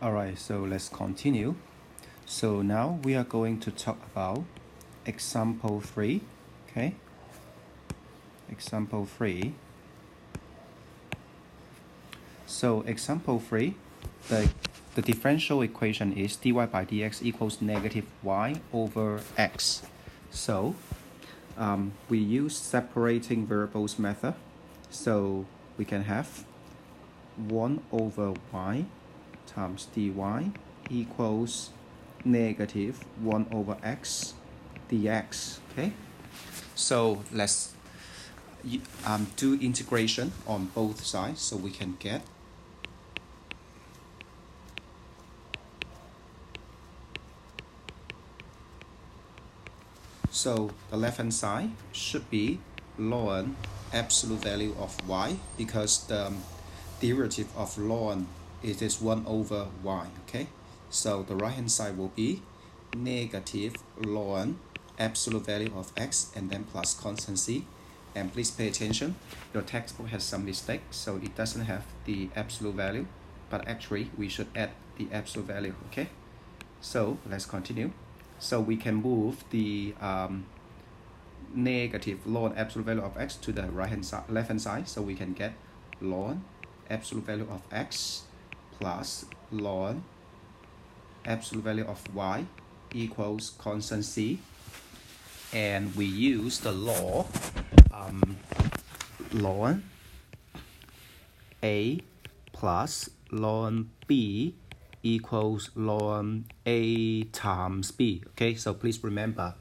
Alright, so let's continue. So now we are going to talk about example 3. Okay, example 3. So example 3, the differential equation is dy by dx equals negative y over x. So we use separating variables method. So we can have 1 over y times dy equals negative 1 over x dx. Okay, so let's do integration on both sides so we can get so the left hand side should be ln absolute value of y because the derivative of ln it is 1 over y. Okay, so the right hand side will be negative ln absolute value of x and then plus constant c. And please pay attention, your textbook has some mistakes, so it doesn't have the absolute value, but actually we should add the absolute value. Okay, so let's continue. So we can move the negative ln absolute value of x to the left hand side, so we can get ln absolute value of x plus ln absolute value of y equals constant c. And we use the law ln a plus ln b equals ln a times b. Okay, so please remember.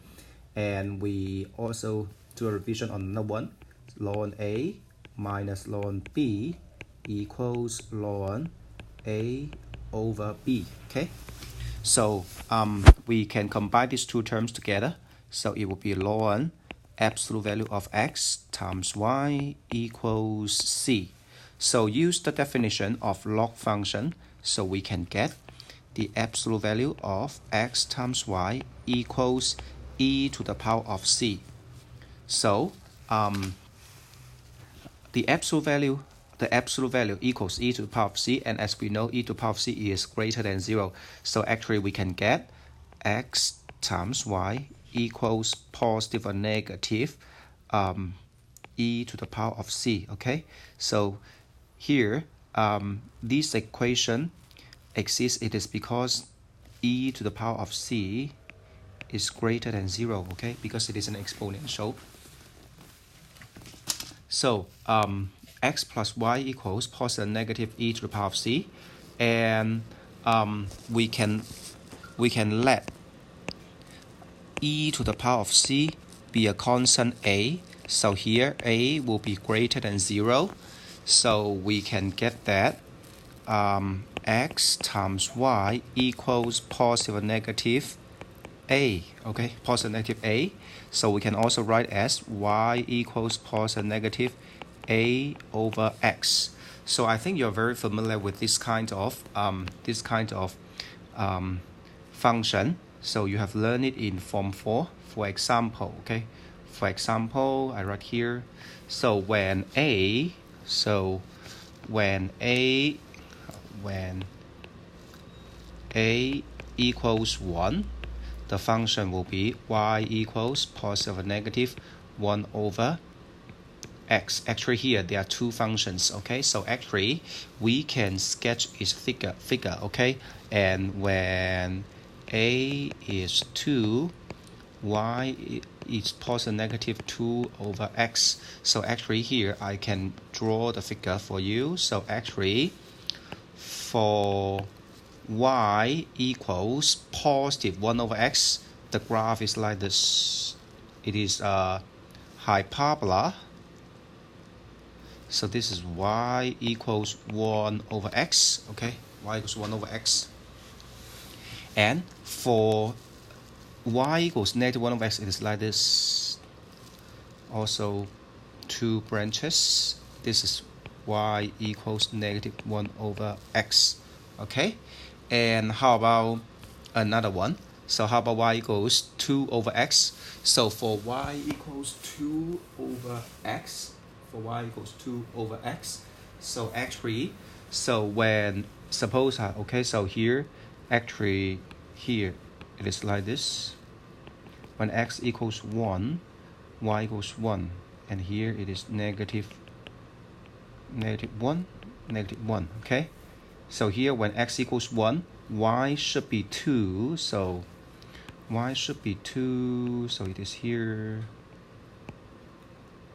And we also do a revision on another one. Ln a minus ln b equals ln a over b. Okay, so we can combine these two terms together. So it will be ln absolute value of x times y equals c. So use the definition of log function, so we can get the absolute value of x times y equals e to the power of c. So the absolute value equals e to the power of c, and as we know, e to the power of c is greater than 0. So actually we can get x times y equals positive or negative e to the power of c. Okay, so here this equation exists, it is because e to the power of c is greater than 0. Okay, because it is an exponential. So x plus y equals positive and negative e to the power of c, and we can let e to the power of c be a constant a. So here a will be greater than 0. So we can get that x times y equals positive or negative a. Okay, positive negative a. So we can also write as y equals positive negative a over x. So I think you're very familiar with this kind of function. So you have learned it in Form 4. For example, okay, for example, I write here. So when a equals 1, the function will be y equals positive or negative 1 over x. Actually here there are two functions. Okay, so actually we can sketch its figure. Okay, and when a is 2, y is positive negative 2 over x. So actually here I can draw the figure for you. So actually for y equals positive 1 over x, the graph is like this. It is a hyperbola. So this is y equals 1 over x. Okay, y equals 1 over x. And for y equals negative 1 over x, it is like this. Also 2 branches. This is y equals negative 1 over x. Okay, and how about another one? So how about y equals 2 over x? So for y equals 2 over x, so actually, so when suppose, okay, so here, actually, here, it is like this. When x equals 1, y equals 1, and here it is negative 1, negative 1, okay? So here, when x equals 1, y should be 2, so y should be 2, so it is here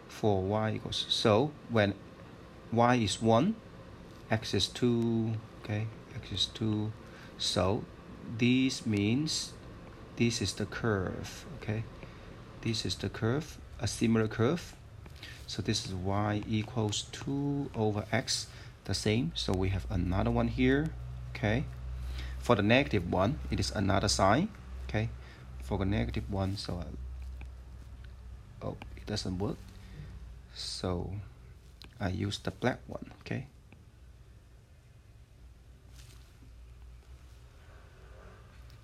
for y equals, so when y is 1, x is 2, okay, x is 2, so this means this is the curve, okay, this is the curve, a similar curve, so this is y equals 2 over x, the same, so we have another one here, okay. For the negative one, it is another sign, okay, for the negative one, so oh, it doesn't work, so I use the black one, okay.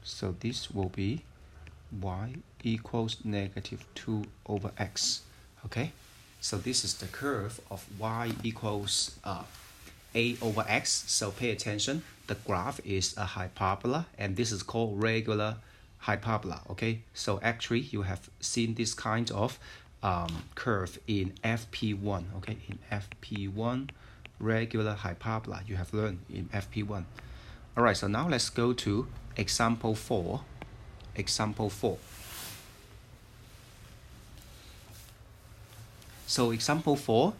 So this will be y equals negative 2 over x, okay. So this is the curve of y equals a over x. So pay attention, the graph is a hyperbola, and this is called regular hyperbola, okay. So actually you have seen this kind of curve in FP1, okay, in FP1, regular hyperbola, you have learned in FP1. All right, so now let's go to example 4. Example 4. So example 4,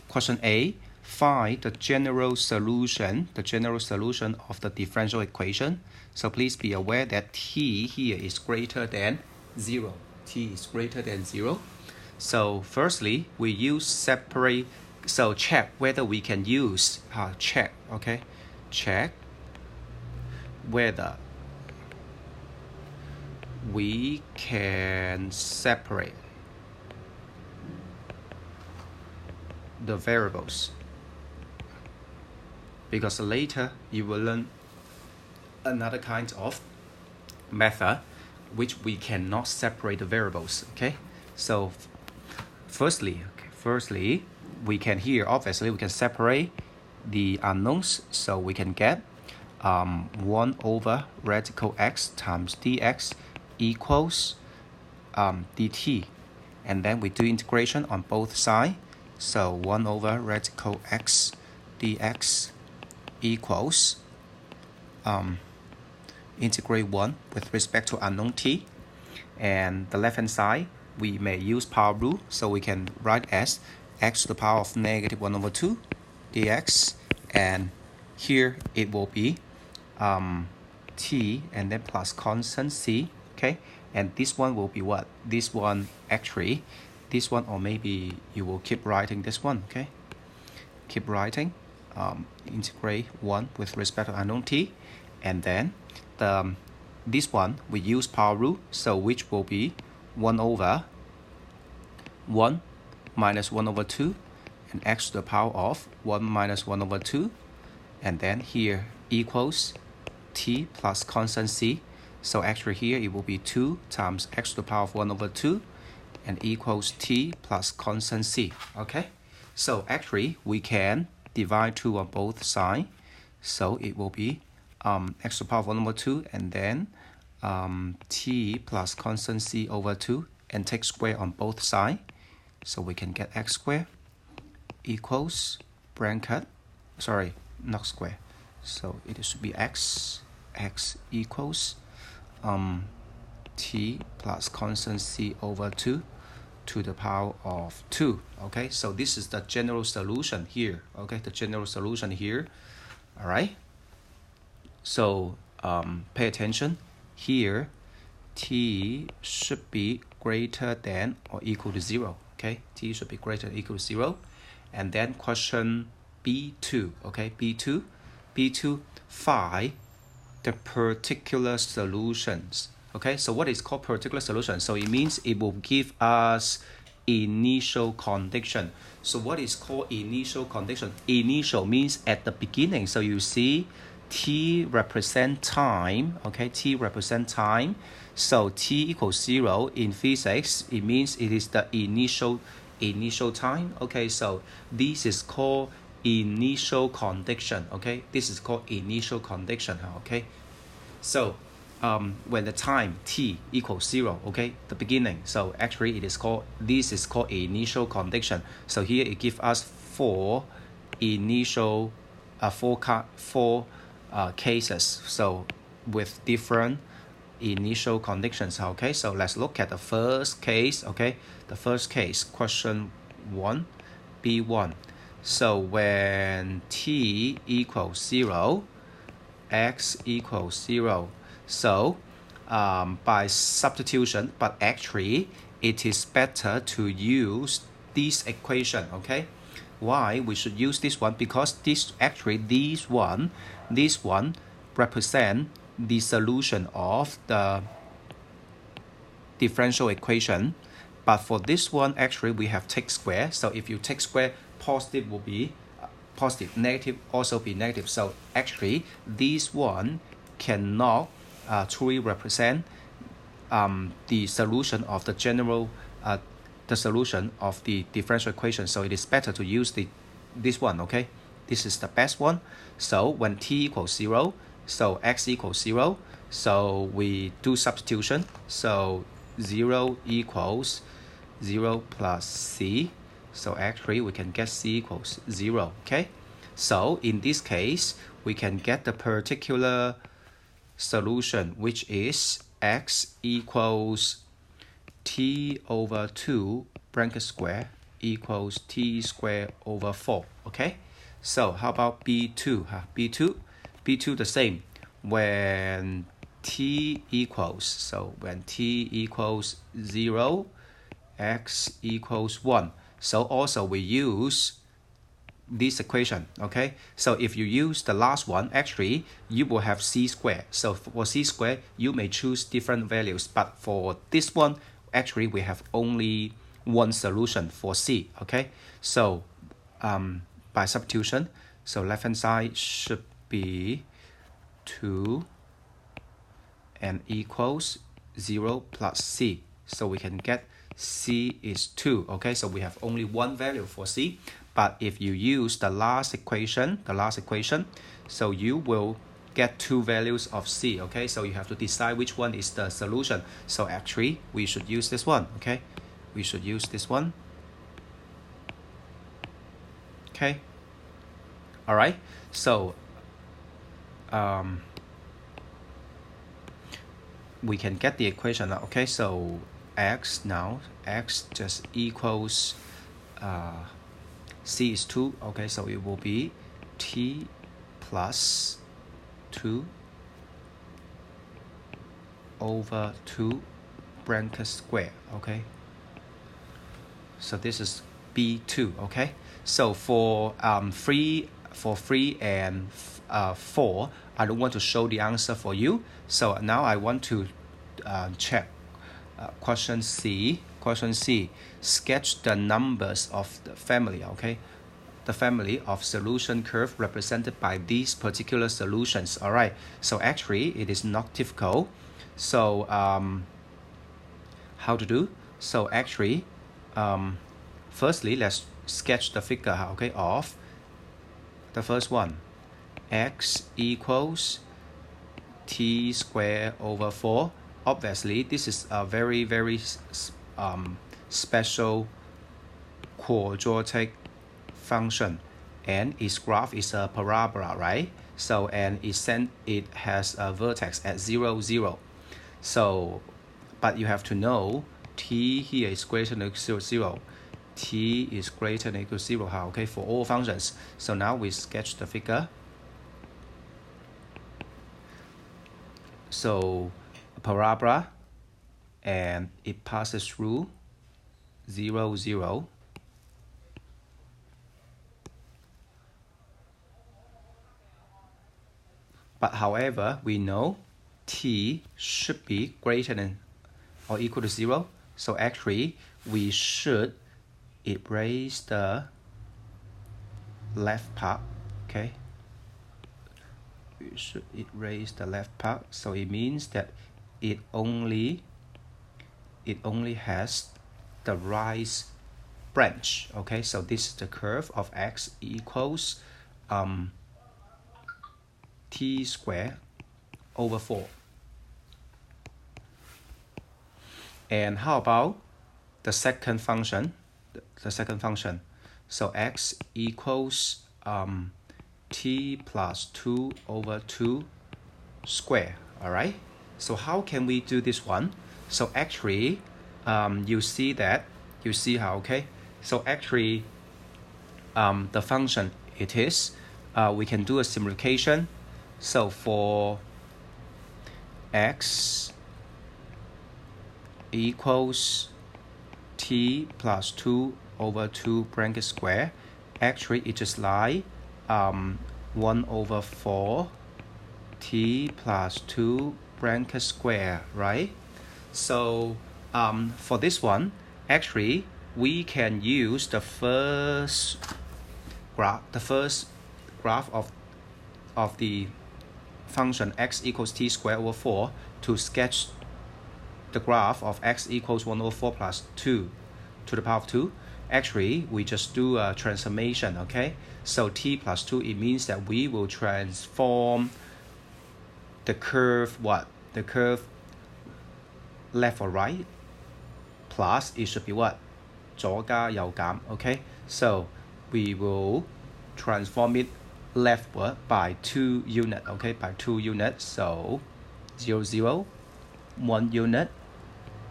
question A, find the general solution of the differential equation. So please be aware that t here is greater than 0. T is greater than 0. So firstly, we use separate, so check whether we can use, check, okay, check whether we can separate the variables, because later you will learn another kind of method which we cannot separate the variables, okay. So firstly, we can here, obviously we can separate the unknowns, so we can get 1 over radical x times dx equals dt, and then we do integration on both sides, so 1 over radical x dx equals integrate 1 with respect to unknown t, and the left hand side we may use power rule, so we can write as x to the power of negative 1 over 2 dx, and here it will be t and then plus constant c, okay, and this one will be what? This one actually, this one, or maybe you will keep writing this one, okay, keep writing integrate 1 with respect to unknown t, and then this one we use power rule, so which will be 1 over 1 minus 1 over 2 and x to the power of 1 minus 1 over 2, and then here equals t plus constant c, so actually here it will be 2 times x to the power of 1 over 2 and equals t plus constant c, okay. So actually we can divide 2 on both sides, so it will be x to the power of 1 over 2 and then t plus constant c over 2 and take square on both sides, so we can get x squared equals bracket, sorry, not square, so it should be x equals t plus constant c over 2 to the power of 2, okay. So this is the general solution here, okay, the general solution here, all right. So pay attention here, t should be greater than or equal to 0, okay, t should be greater than or equal to 0, and then question B2, okay, B2, find the particular solutions, okay. So what is called particular solution? So it means it will give us initial condition. So what is called initial condition? Initial means at the beginning, so you see t represent time, okay, t represent time, so t equals 0 in physics, it means it is the initial time, okay. So this is called initial condition. Okay, this is called initial condition. Okay, so when the time t equals 0, okay, the beginning, so actually it is called, this is called initial condition. So here it gives us four initial four cases, so with different initial conditions. Okay, so let's look at the first case. Okay, the first case, question 1, B1. So when t equals 0, x equals 0. So by substitution, but actually it is better to use this equation. Okay, why we should use this one? Because this one represent the solution of the differential equation. But for this one, actually we have take square. So if you take square, positive will be positive, negative also be negative. So actually this one cannot truly represent the solution of the general the solution of the differential equation. So it is better to use this one. Okay, this is the best one. So when t equals 0, so x equals 0, so we do substitution. So 0 equals 0 plus c. So actually we can get c equals 0. Okay, so in this case we can get the particular solution, which is x equals t over 2 bracket square equals t square over 4. Okay, so how about B2? B2 the same. When t equals, so when t equals 0, x equals 1. So also we use this equation. Okay, so if you use the last one, actually you will have c squared. So for c squared you may choose different values, but for this one actually we have only one solution for c. Okay, so by substitution, so left hand side should be 2 and equals 0 plus c. So we can get c is 2. Okay, so we have only one value for c. But if you use the last equation, so you will get two values of c. Okay, so you have to decide which one is the solution. So actually we should use this one. Okay, we should use this one. Okay, all right, so we can get the equation now. Okay, so x just equals c is 2. Okay, so it will be t plus 2 over 2 bracket square. Okay, so this is B2. Okay, so for 3 and 4, I don't want to show the answer for you. So now I want to check question C. Sketch the numbers of the family. Okay, the family of solution curve represented by these particular solutions. All right, so actually it is not difficult. So how to do? So actually firstly let's sketch the figure. Okay, of the first one, x equals t squared over 4. Obviously this is a very special quadratic function, and its graph is a parabola, right? So and it has a vertex at 0, 0. So but you have to know t here is greater than or equal to 0. T is greater than or equal to 0. Okay, for all functions. So now we sketch the figure. So a parabola, and it passes through 0, 0. But however, we know t should be greater than or equal to 0. So actually, we should erase the left part. Okay, we should erase the left part. So it means that it only has the right branch. Okay, so this is the curve of x equals t squared over 4. And how about the second function? The second function. So x equals t plus 2 over 2 square. All right. So how can we do this one? So actually, you see how, okay? So actually, the function it is, we can do a simplification. So for x equals t plus 2 over 2 bracket square, actually it just like 1 over 4 t plus 2 bracket square, right? So for this one, actually we can use the first graph of the function x equals t squared over 4 to sketch the graph of x equals 1 over 4 plus 2 to the power of 2. Actually, we just do a transformation, okay? So t plus 2, it means that we will transform the curve, what? The curve left or right, plus it should be what? 左加右減, okay? So we will transform it leftward by 2 units, okay? By 2 units, so 0, 0, 1 unit,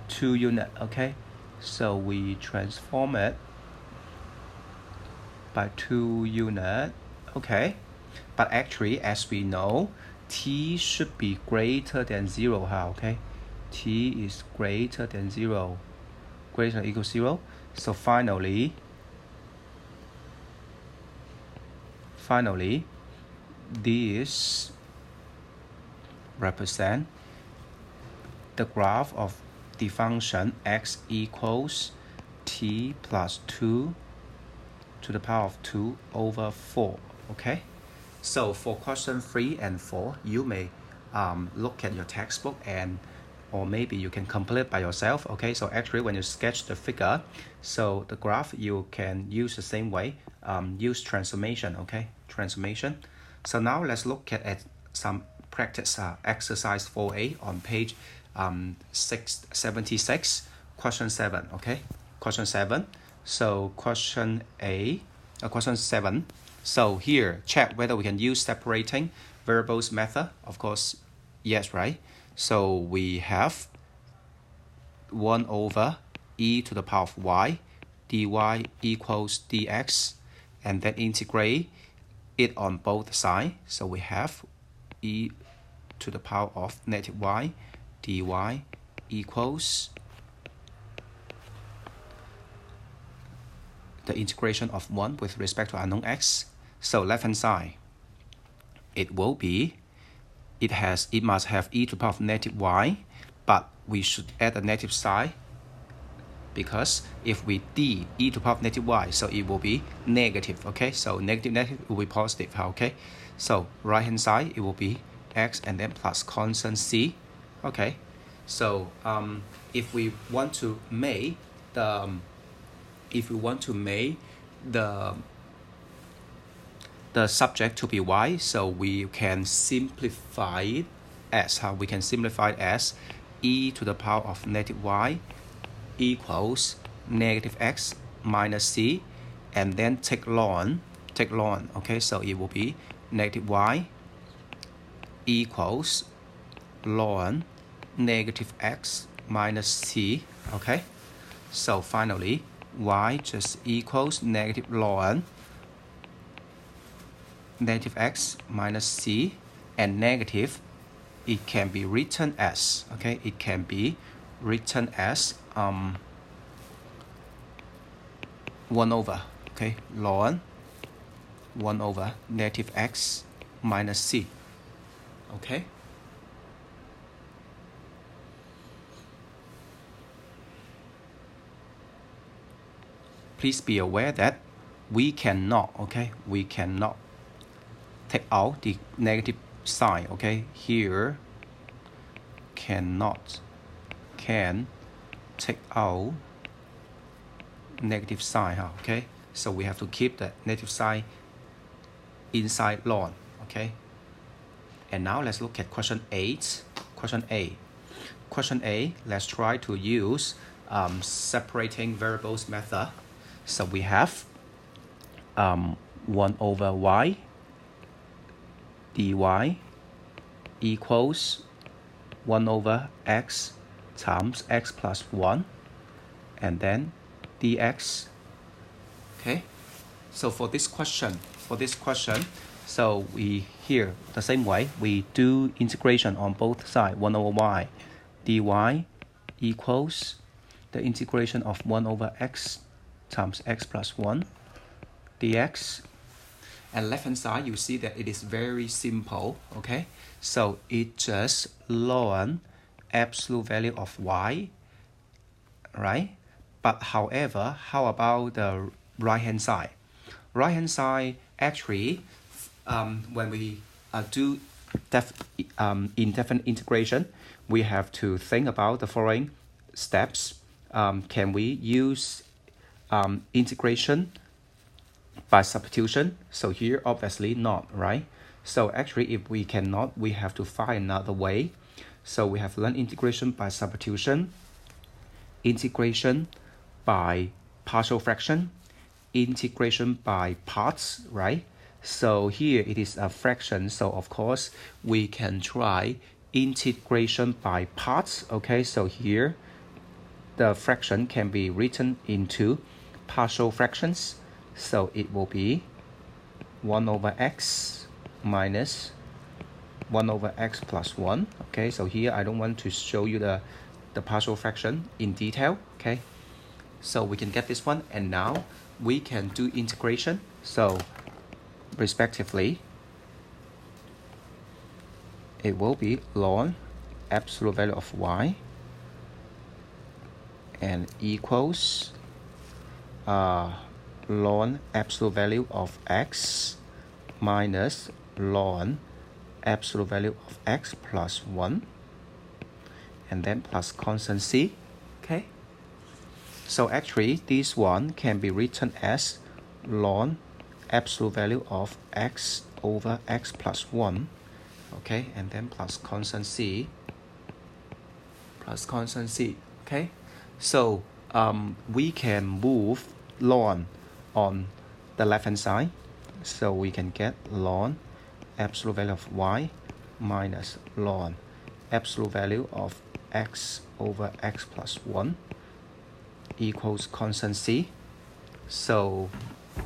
2 units, okay? So we transform it by 2 units, okay? But actually, as we know, t should be greater than 0, okay? T is greater than 0, greater than or equal 0. So finally, this represent the graph of the function x equals t plus 2 to the power of 2 over 4, okay? So for question 3 and 4, you may look at your textbook or maybe you can complete by yourself, okay? So actually when you sketch the figure, so the graph you can use the same way, use transformation, okay? Transformation. So now let's look at some practice exercise 4A on page 676, question 7, okay? Question 7. So question 7. So here, check whether we can use separating variables method. Of course, yes, right? So we have 1 over e to the power of y, dy equals dx, and then integrate it on both sides. So we have e to the power of negative y, dy equals the integration of 1 with respect to unknown x. So left hand side, it will be, it must have e to the power of negative y, but we should add a negative sign because if we d e to the power of negative y, so it will be negative, okay? So negative will be positive, okay? So right hand side, it will be x and then plus constant c, okay? So if we want to make the subject to be y, so we can simplify it as e to the power of negative y equals negative x minus c, and then take ln, okay? So it will be negative y equals ln negative x minus c, okay? So finally, y just equals negative ln negative x minus c, and negative, it can be written as, okay? It can be written as 1 over, okay? Ln 1 over negative x minus c, okay? Please be aware that we cannot take out the negative sign, okay? Here, can take out negative sign, okay? So we have to keep the negative sign inside ln, okay? And now let's look at question 8. Question A. Question A, let's try to use separating variables method. So we have 1 over y dy equals 1 over x times x plus 1 and then dx. Okay, so for this question, so we here the same way we do integration on both sides. 1 over y dy equals the integration of 1 over x times x plus 1 dx. And left hand side you see that it is very simple, okay? So it just ln absolute value of y, right? But however, how about the right hand side? Right hand side actually when we do indefinite integration, we have to think about the following steps. Can we use integration by substitution? So here obviously not, right? So actually if we cannot, we have to find another way. So we have learned integration by substitution, integration by partial fraction, integration by parts, right? So here it is a fraction, so of course we can try integration by parts, okay? So here the fraction can be written into partial fractions. So it will be 1 over x minus 1 over x plus 1. Okay, so here I don't want to show you the partial fraction in detail. Okay, so we can get this one, and now we can do integration. So respectively, it will be ln absolute value of y and equals ln absolute value of x minus ln absolute value of x plus 1 and then plus constant c. Okay, so actually this one can be written as ln absolute value of x over x plus 1, okay, and then plus constant c, okay? So we can move ln on the left hand side, so we can get ln absolute value of y minus ln absolute value of x over x plus 1 equals constant c. So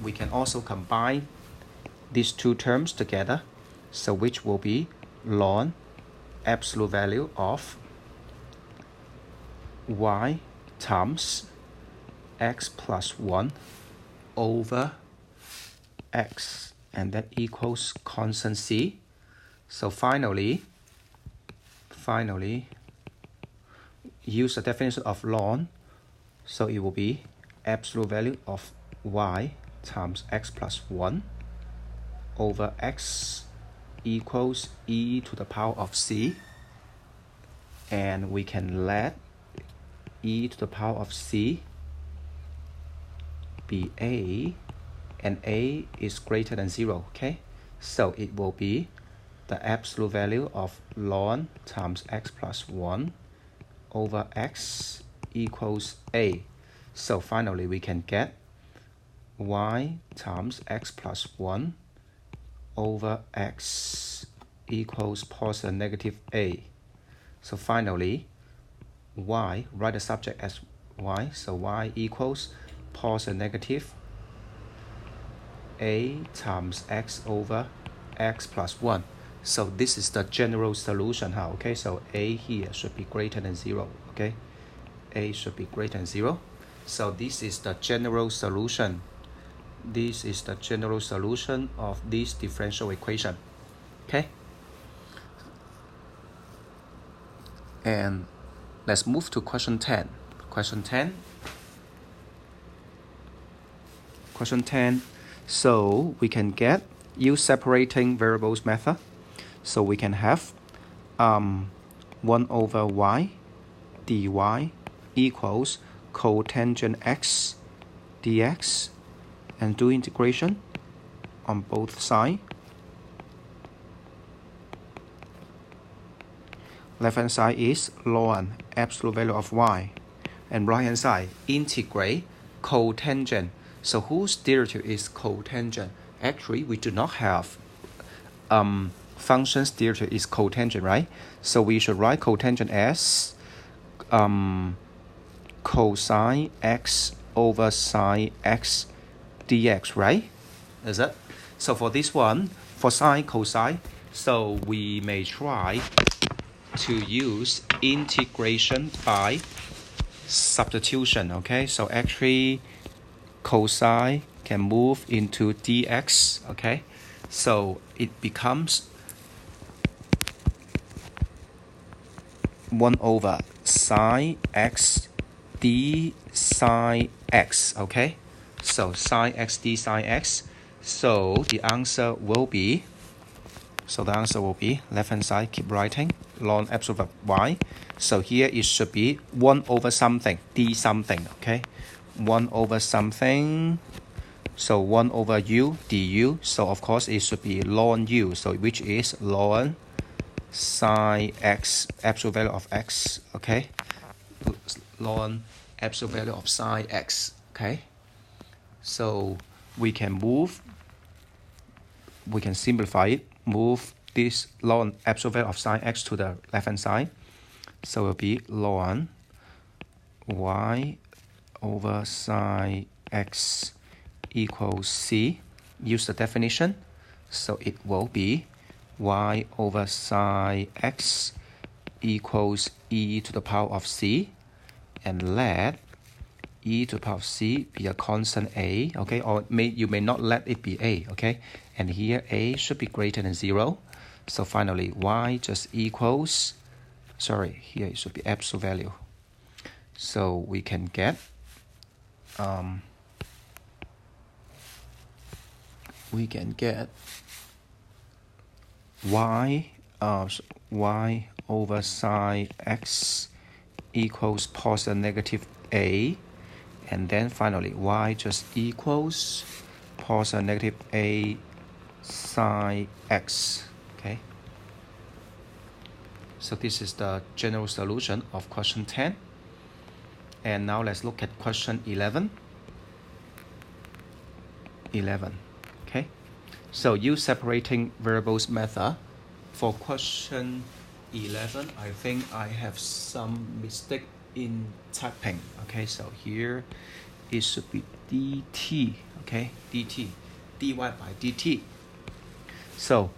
we can also combine these two terms together, so which will be ln absolute value of y times x plus 1 over x, and that equals constant c. So finally use the definition of ln, so it will be absolute value of y times x plus 1 over x equals e to the power of c, and we can let e to the power of c be a, and a is greater than 0, okay? So it will be the absolute value of ln times x plus 1 over x equals a. So finally we can get y times x plus 1 over x equals positive and negative a. So finally y, write the subject as y, so y equals positive and negative a times x over x plus 1. So this is the general solution, okay? So a here should be greater than 0, okay? A should be greater than 0. So this is the general solution. This is the general solution of this differential equation, okay? And let's move to question 10. Question 10, so we can use separating variables method. So we can have 1 over y dy equals cotangent x dx and do integration on both sides. Left hand side is ln absolute value of y, and right hand side integrate cotangent. So whose derivative is cotangent? Actually, we do not have function's derivative is cotangent, right? So we should write cotangent as cosine x over sine x dx, right? Is it? So for this one, for sine, cosine, so we may try to use integration by substitution, okay? So actually, cosine can move into dx, okay? So it becomes 1 over sine x d sine x, okay? So sine x d sine x. So the answer will be, left hand side, keep writing, ln absolute of y. So here it should be 1 over something, d something, okay? 1 over something, so 1 over u du. So of course it should be ln u, so which is ln sine x, absolute value of x, okay? Ln absolute value of sine x, okay? So we can simplify it, move this ln absolute value of sine x to the left hand side. So it will be ln y over sine x equals c. Use the definition. So it will be y over sine x equals e to the power of c, and let e to the power of c be a constant a, okay? Or you may not let it be a, okay? And here a should be greater than 0. So finally y just equals, here it should be absolute value. So we can get y over sine x equals positive negative a, and then finally y just equals positive negative a sine x, okay? So this is the general solution of question 10. And now let's look at question 11. Okay? So use separating variables method. For question 11, I think I have some mistake in typing. Okay, so here it should be dt, okay? dt, dy by dt. So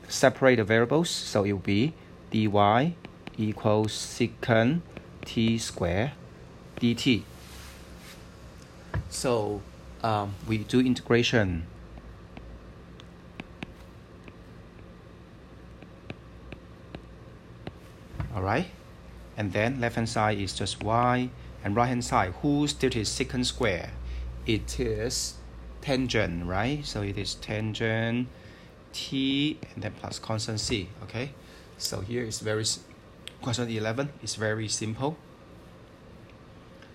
separate the variables, so it will be dy equals secant t squared dt. So we do integration. All right, and then left hand side is just y, and right hand side, whose derivative is secant square? It is tangent, right? So it is tangent t and then plus constant c, okay? So here is question 11 is very simple.